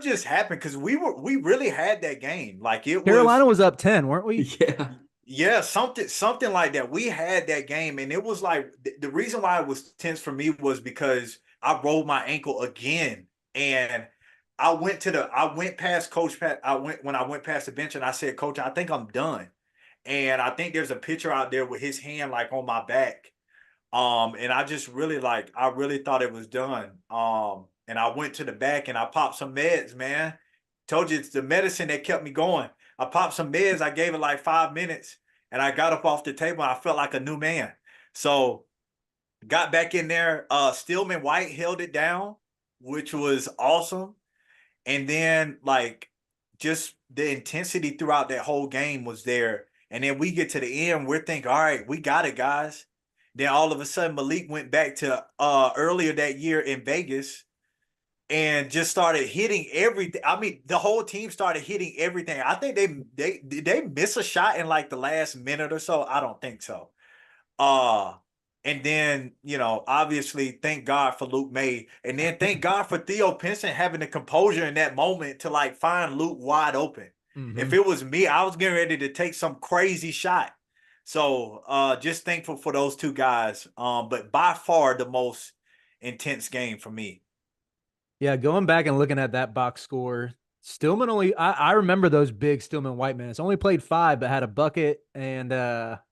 just happened? Because we really had that game. Like it was Carolina was up 10, weren't we? Yeah. yeah, something like that. We had that game, and it was like the reason why it was tense for me was because I rolled my ankle again, and I went past Coach Pat. I went past the bench, and I said, Coach, I think I'm done. And I think there's a picture out there with his hand like on my back. And I just really I really thought it was done. And I went to the back and I popped some meds, man. Told you it's the medicine that kept me going. I popped some meds. I gave it like 5 minutes and I got up off the table and I felt like a new man. So got back in there. Stillman White held it down, which was awesome. And then just the intensity throughout that whole game was there. And then we get to the end, we're thinking, all right, we got it, guys. Then all of a sudden Malik went back to earlier that year in Vegas and just started hitting everything. I mean, the whole team started hitting everything. I think they miss a shot in like the last minute or so. I don't think so. Uh and then, obviously thank God for Luke May. And then thank God for Theo Pinson having the composure in that moment to find Luke wide open. If it was me, I was getting ready to take some crazy shot. So just thankful for those two guys. But by far the most intense game for me. Yeah, going back and looking at that box score, Stillman I remember those big Stillman White minutes. Only played 5, but had a bucket and a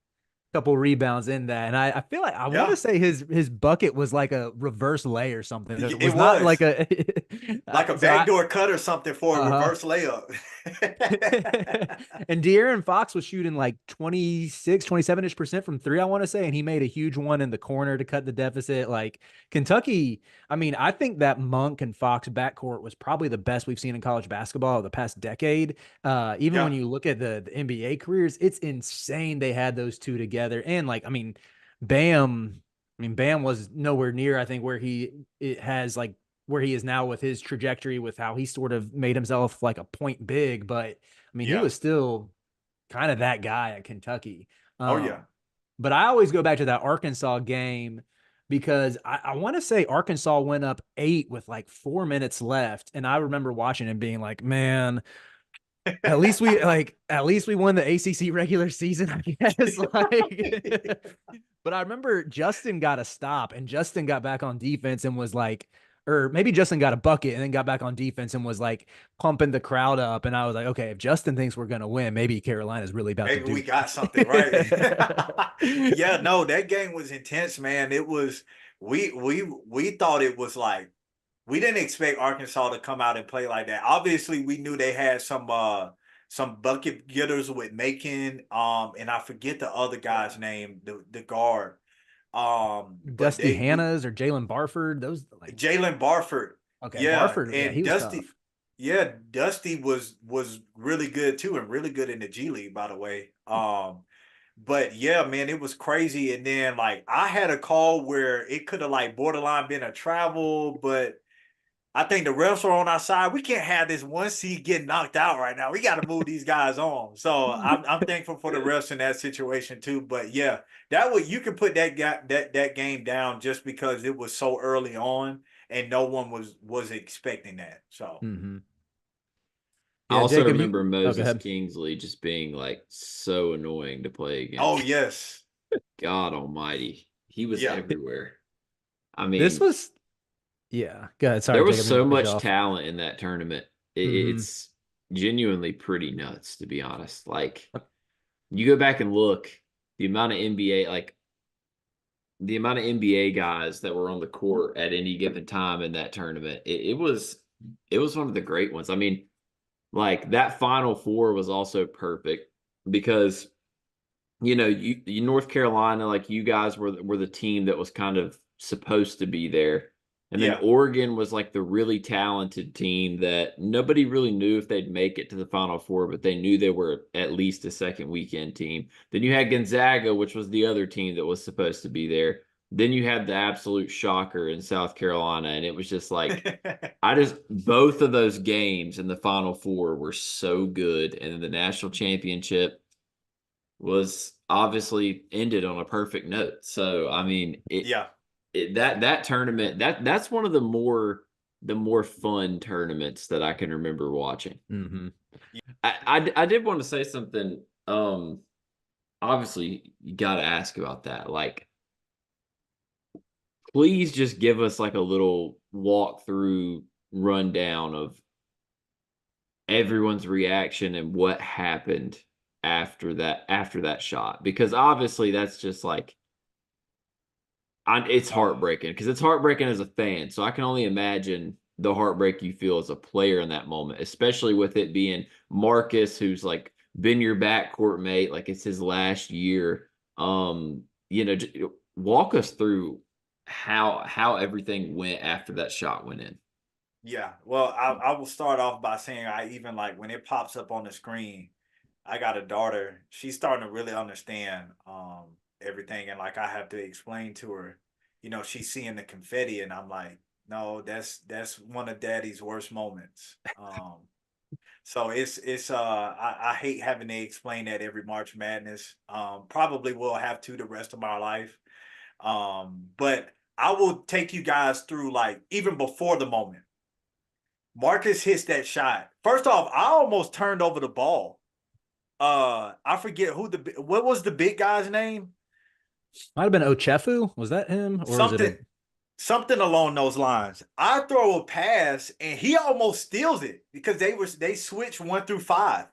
couple rebounds in that. And I feel like I want to Yeah, say his bucket was like a reverse lay or something. It it was not like was a like a so I backdoor cut or something for a uh-huh. reverse layup. And De'Aaron Fox was shooting like 26, 27-ish% from three, I want to say. And he made a huge one in the corner to cut the deficit. Like Kentucky, I mean, I think that Monk and Fox backcourt was probably the best we've seen in college basketball of the past decade. Even when Yeah, you look at the NBA careers, it's insane they had those two together. And like, Bam, Bam was nowhere near, I think, where it has like where he is now with his trajectory, with how he sort of made himself like a point big. But he yeah. was still kind of that guy at Kentucky. Oh yeah. But I always go back to that Arkansas game because I want to say Arkansas went up 8 with like 4 minutes left. And I remember watching and being like, man, at least we won the ACC regular season, I guess. Like, but I remember Justin got a stop and Justin got back on defense and was like, or maybe Justin got a bucket and then got back on defense and was like pumping the crowd up. And I was like, okay, if Justin thinks we're gonna win, maybe Carolina's really about to Maybe do we got something right. Yeah, no, that game was intense, man. It was we thought it was like we didn't expect Arkansas to come out and play like that. Obviously, we knew they had some bucket getters with Macon, and I forget the other guy's name, the guard. But Dusty we Hannahs or Jalen Barford. Those like Jalen Barford. okay, Yeah, Barford, yeah, and he was tough. Dusty was really good too, and really good in the G League, by the way. But yeah, man, it was crazy. And then like I had a call where it could have like borderline been a travel, but I think the refs are on our side. We can't have this one seed get knocked out right now. We got to move these guys on. So I'm thankful for the refs in that situation too. But yeah, that would you can put that game down just because it was so early on and no one was expecting that. So Mm-hmm. I Yeah, also Jacob, remember go Moses ahead. Kingsley just being like so annoying to play oh against. yes, God almighty. He was yeah, everywhere. I This mean, was yeah. Go ahead. there Sorry, was Jacob, I didn't so mean to cut you much off. talent in that tournament. Mm-hmm. It's genuinely pretty nuts, to be honest. Like, you go back and look, the amount of NBA, like, the amount of NBA guys that were on the court at any given time in that tournament, it was one of the great ones. I mean, like that Final Four was also perfect because you North Carolina, like you guys were the team that was kind of supposed to be there. And then yeah. Oregon was like the really talented team that nobody really knew if they'd make it to the Final Four, but they knew they were at least a second weekend team. Then you had Gonzaga, which was the other team that was supposed to be there. Then you had the absolute shocker in South Carolina, and it was just like both of those games in the Final Four were so good, and then the national championship was obviously ended on a perfect note. So I mean, Yeah. that tournament that's one of the more fun tournaments that I can remember watching. Mm-hmm. I did want to say something. Obviously, you got to ask about that. Like, please just give us like a little walkthrough rundown of everyone's reaction and what happened after that shot, because obviously that's just like it's heartbreaking, because it's heartbreaking as a fan, so I can only imagine the heartbreak you feel as a player in that moment, especially with it being Marcus, who's like been your backcourt mate, like it's his last year. Walk us through how everything went after that shot went in. Yeah. Well, I will start off by saying I even like when it pops up on the screen, I got a daughter. She's starting to really understand everything. And like I have to explain to her, she's seeing the confetti and I'm like, no, that's one of daddy's worst moments. So I hate having to explain that every March Madness. Probably will have to the rest of my life. But I will take you guys through like even before the moment. Marcus hits that shot. First off, I almost turned over the ball. I forget what was the big guy's name? Might have been Ochefu. Was that him, or is it Something something along those lines. I throw a pass and he almost steals it because they switched 1 through 5.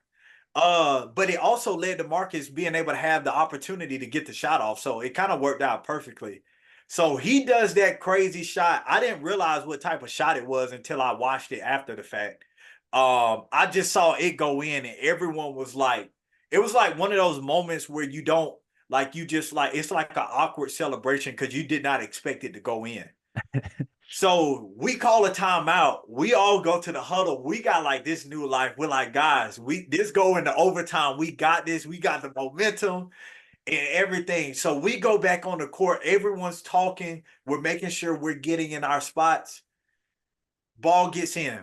But it also led to Marcus being able to have the opportunity to get the shot off. So it kind of worked out perfectly. So he does that crazy shot. I didn't realize what type of shot it was until I watched it after the fact. I just saw it go in and everyone was like, it was like one of those moments where you don't like, you just like, it's like an awkward celebration because you did not expect it to go in. So we call a timeout. We all go to the huddle. We got like this new life. We're like, guys, we this go into overtime. We got this. We got the momentum and everything. So we go back on the court. Everyone's talking. We're making sure we're getting in our spots. Ball gets in.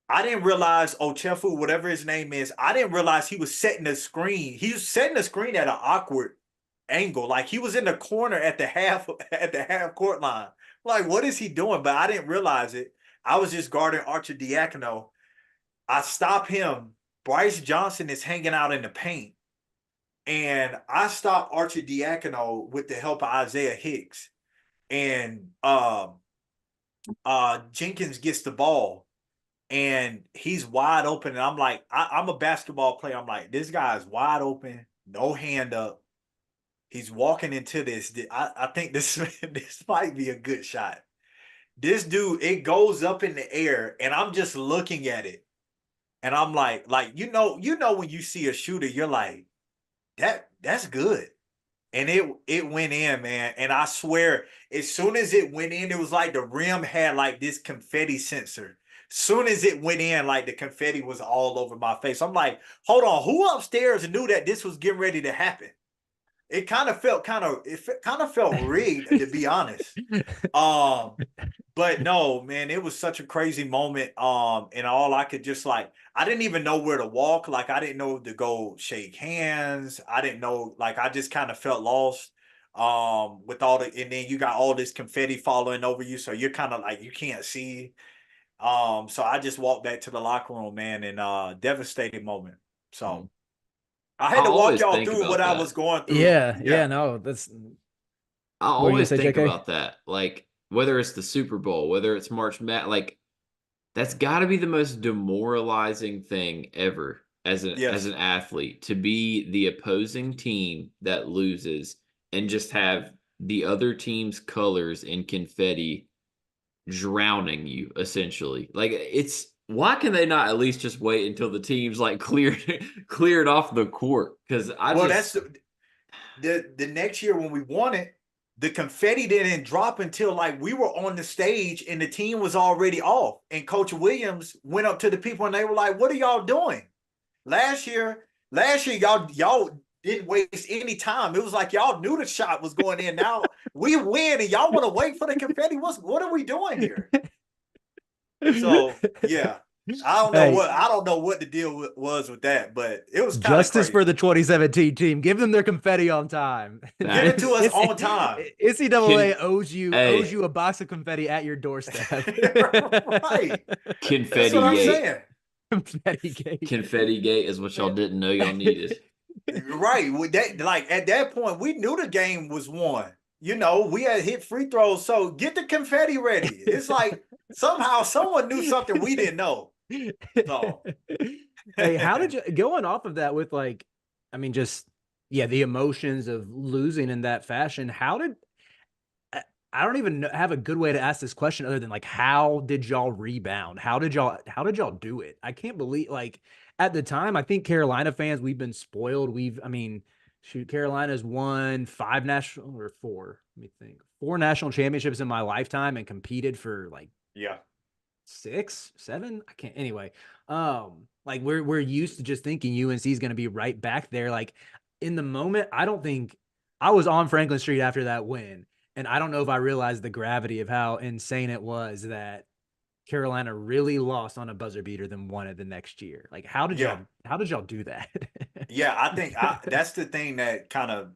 I didn't realize Ochefu, whatever his name is, I didn't realize he was setting the screen. He was setting the screen at an awkward angle. Like he was in the corner at the half court line. Like, what is he doing? But I didn't realize it. I was just guarding Archer Diacono. I stop him. Bryce Johnson is hanging out in the paint. And I stop Archer Diacono with the help of Isaiah Hicks. And Jenkins gets the ball. And he's wide open. And I'm like, I'm a basketball player. I'm like, this guy is wide open, no hand up. He's walking into this. I think this might be a good shot. This dude, it goes up in the air, and I'm just looking at it. And I'm like, you know when you see a shooter, you're like, that's good. And it went in, man. And I swear, as soon as it went in, it was like the rim had like this confetti sensor. Soon as it went in, like the confetti was all over my face. I'm like, hold on, who upstairs knew that this was getting ready to happen? It kind of felt rigged, to be honest. But no, man, it was such a crazy moment. And all I could just like, I didn't even know where to walk. Like, I didn't know to go shake hands. I didn't know, like, I just kind of felt lost. With all the, and then you got all this confetti falling over you, so you're kind of like you can't see. So I just walked back to the locker room, man, and devastating moment. So I had I to walk always y'all think through what about I that. was going through. Yeah, no, that's I what were you gonna always say, think JK? about that. Like whether it's the Super Bowl, whether it's March Madness, like that's got to be the most demoralizing thing ever as Yes. an athlete to be the opposing team that loses and just have the other team's colors in confetti drowning you essentially. Like it's why can they not at least just wait until the team's like cleared off the court? Because I Well, that's just the next year when we won it, the confetti didn't drop until like we were on the stage and the team was already off. And Coach Williams went up to the people and they were like, "What are y'all doing?" Last year, y'all didn't waste any time. It was like y'all knew the shot was going in. Now we win and y'all want to wait for the confetti. What are we doing here? So yeah. Hey, I don't know what the deal was with that, but it was kind of justice crazy. for the 2017 team. Give them their confetti on time. Give it to facts. us on time. NCAA Can owes hey you a box of confetti at your doorstep. Right. That's what confetti I'm gate. saying. Confetti gate. Confetti gate is what y'all didn't know y'all needed. Right. With that, like at that point, we knew the game was won. You know, we had hit free throws. So get the confetti ready. It's like somehow someone knew something we didn't know. So Hey, how did you going off of that with like, I mean, just yeah, the emotions of losing in that fashion? How did I don't even have a good way to ask this question other than like, how did y'all rebound? How did y'all do it? I can't believe like at the time, I think Carolina fans, we've been spoiled. I mean, shoot, Carolina's won four national championships in my lifetime and competed for like yeah. 6, 7. I can't. Anyway, like we're used to just thinking UNC is going to be right back there. Like in the moment, I don't think I was on Franklin Street after that win, and I don't know if I realized the gravity of how insane it was that Carolina really lost on a buzzer beater, then won it the next year. Like Yeah. how did y'all do that? Yeah. I think that's the thing that kind of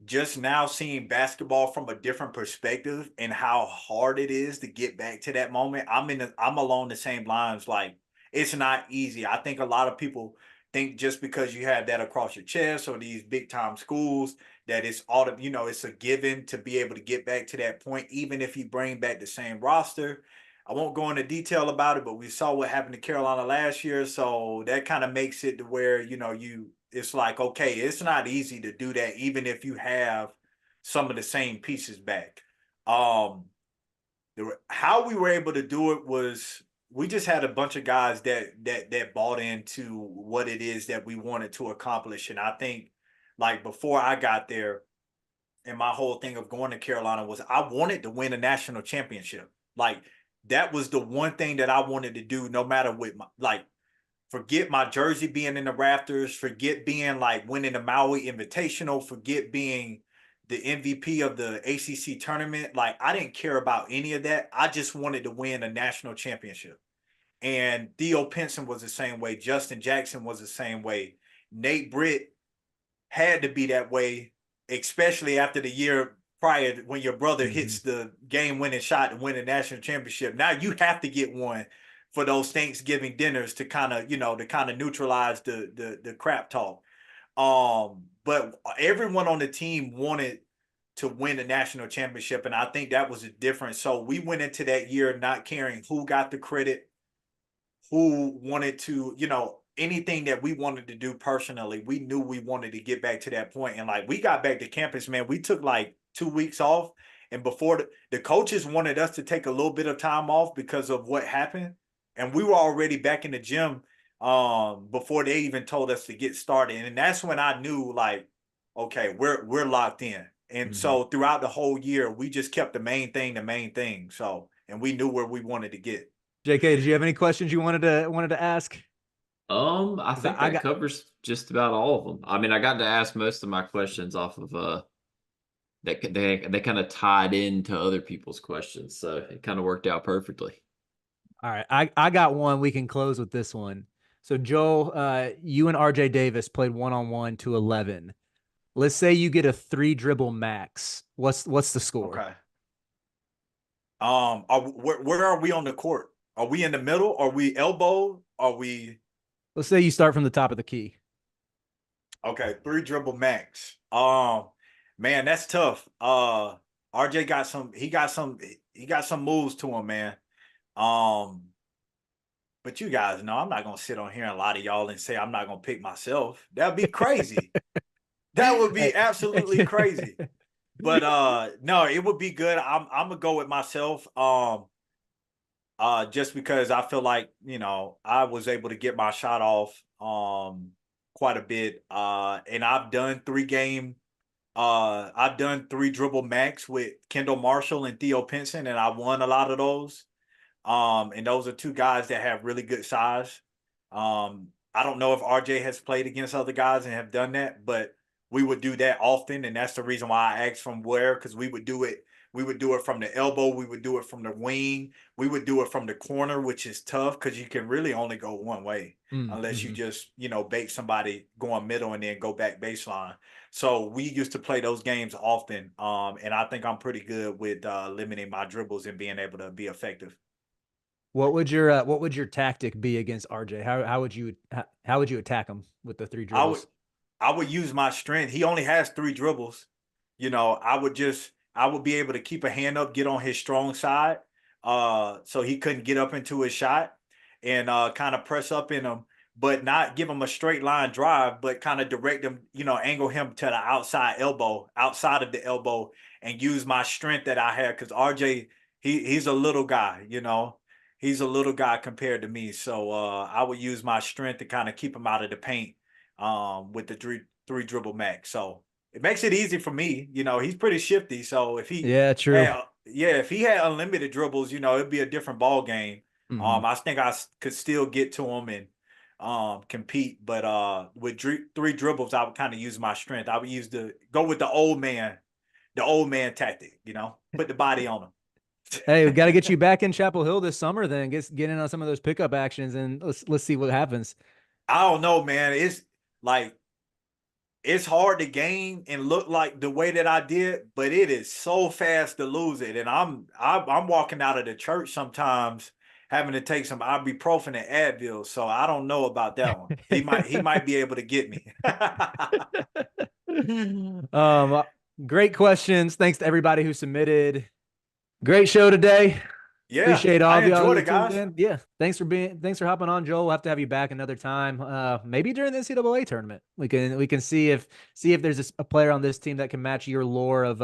just now seeing basketball from a different perspective and how hard it is to get back to that moment. I'm along the same lines. Like it's not easy. I think a lot of people think just because you have that across your chest or these big time schools that it's it's a given to be able to get back to that point, even if you bring back the same roster. I won't go into detail about it, but we saw what happened to Carolina last year. So that kind of makes it to where, it's like, okay, it's not easy to do that, even if you have some of the same pieces back. How we were able to do it was we just had a bunch of guys that bought into what it is that we wanted to accomplish. And I think, like, before I got there, and my whole thing of going to Carolina was I wanted to win a national championship. Like, that was the one thing that I wanted to do, no matter what. Forget my jersey being in the rafters, forget being like winning the Maui Invitational, forget being the MVP of the ACC tournament. Like, I didn't care about any of that. I just wanted to win a national championship. And Theo Pinson was the same way. Justin Jackson was the same way. Nate Britt had to be that way, especially after the year prior when your brother hits the game-winning shot to win a national championship. Now you have to get one for those Thanksgiving dinners to kind of, neutralize the crap talk. But everyone on the team wanted to win a national championship, and I think that was a difference. So we went into that year not caring who got the credit, who wanted to, anything that we wanted to do personally. We knew we wanted to get back to that point. And like, we got back to campus, man. We took like 2 weeks off. And before the coaches wanted us to take a little bit of time off because of what happened. And we were already back in the gym before they even told us to get started. And that's when I knew, like, okay, we're locked in. And so throughout the whole year, we just kept the main thing. So, and we knew where we wanted to get. JK, did you have any questions you wanted to ask? I think that covers just about all of them. I mean, I got to ask most of my questions off of that they kind of tied into other people's questions, so it kind of worked out perfectly. All right, I got one. We can close with this one. So Joel, you and RJ Davis played 1-on-1 to 11. Let's say you get a 3 dribble max. What's the score? Okay. Where are we on the court? Are we in the middle? Are we elbow? Are we? Let's say you start from the top of the key. Okay, 3 dribble max. Man, that's tough. RJ got some moves to him, man. But you guys know I'm not gonna sit on here and lie to y'all and say I'm not gonna pick myself. That'd be crazy. That would be absolutely crazy. But no, it would be good. I'm gonna go with myself. Just because I feel like, I was able to get my shot off quite a bit. And I've done 3 dribble max with Kendall Marshall and Theo Pinson, and I won a lot of those. And those are 2 guys that have really good size. I don't know if RJ has played against other guys and have done that, but we would do that often, and that's the reason why I asked from where, because we would do it from the elbow, we would do it from the wing, we would do it from the corner, which is tough because you can really only go one way unless you just, bait somebody going middle and then go back baseline. So we used to play those games often, and I think I'm pretty good with limiting my dribbles and being able to be effective. What would your tactic be against RJ? How would you attack him with the 3 dribbles? I would use my strength. He only has 3 dribbles. I would be able to keep a hand up, get on his strong side, so he couldn't get up into his shot, and kind of press up in him, but not give him a straight line drive, but kind of direct him, angle him to the outside of the elbow, and use my strength that I had, because RJ, he's a little guy, he's a little guy compared to me. So I would use my strength to kind of keep him out of the paint with the 3 dribble max. So it makes it easy for me. He's pretty shifty. So if he if he had unlimited dribbles, it'd be a different ball game. I think I could still get to him and compete. But with 3 dribbles, I would kind of use my strength. I would go with the old man tactic, put the body on him. Hey, we got to get you back in Chapel Hill this summer, then get in on some of those pickup actions, and let's see what happens. I don't know, man. It's hard to gain and look like the way that I did, but it is so fast to lose it. And I'm walking out of the church sometimes having to take some ibuprofen and Advil. So I don't know about that one. He might be able to get me. Great questions. Thanks to everybody who submitted. Great show today. Yeah, Appreciate all I of y'all enjoyed who it, tuned guys. in. Yeah, thanks for hopping on, Joel. We'll have to have you back another time. Maybe during the NCAA tournament, we can see if there's a player on this team that can match your lore of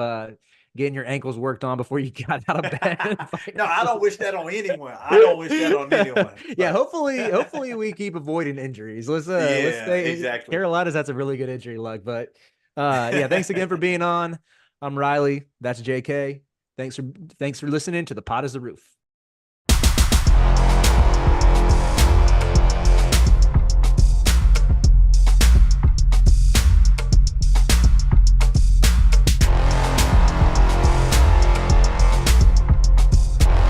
getting your ankles worked on before you got out of bed. No, I don't wish that on anyone. I don't wish that on anyone. Yeah, But hopefully we keep avoiding injuries. Let's yeah, stay. exactly. Carolina's had some really good injury luck, but yeah, thanks again for being on. I'm Riley. That's JK. Thanks for listening to The Pot is the Roof.